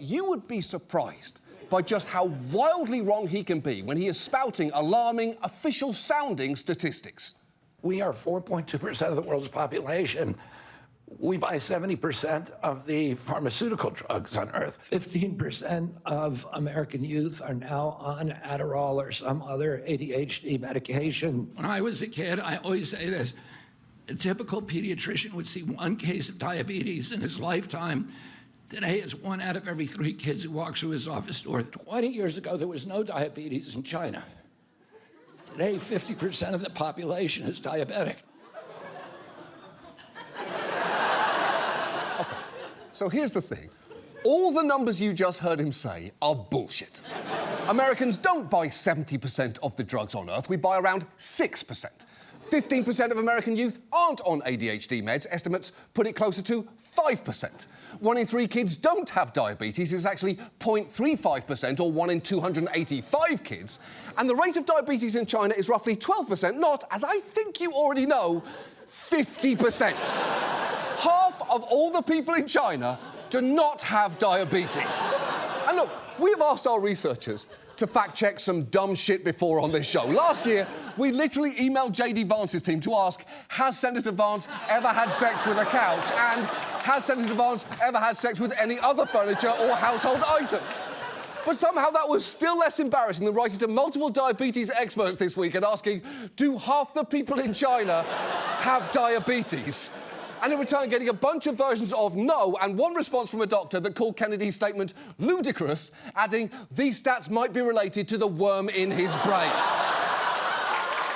you would be surprised by just how wildly wrong he can be when he is spouting alarming, official-sounding statistics. We are 4.2% of the world's population. We buy 70% of the pharmaceutical drugs on Earth. 15% of American youth are now on Adderall or some other ADHD medication. When I was a kid, I always say this, a typical pediatrician would see one case of diabetes in his lifetime. Today, it's 1 out of every 3 kids who walks through his office door. 20 years ago, there was no diabetes in China. Today, 50% of the population is diabetic. Okay, so here's the thing. All the numbers you just heard him say are bullshit. Americans don't buy 70% of the drugs on Earth. We buy around 6%. 15% of American youth aren't on ADHD meds. Estimates put it closer to 5%. 1 in 3 kids don't have diabetes. It's actually 0.35%, or 1 in 285 kids. And the rate of diabetes in China is roughly 12%, not, as I think you already know, 50%. Half of all the people in China do not have diabetes. And look, we have asked our researchers to fact-check some dumb shit before on this show. Last year, we literally emailed J.D. Vance's team to ask, has Senator Vance ever had sex with a couch? And has Senator Vance ever had sex with any other furniture or household items? But somehow that was still less embarrassing than writing to multiple diabetes experts this week and asking, do half the people in China have diabetes? And in return, getting a bunch of versions of no and one response from a doctor that called Kennedy's statement ludicrous, adding, these stats might be related to the worm in his brain.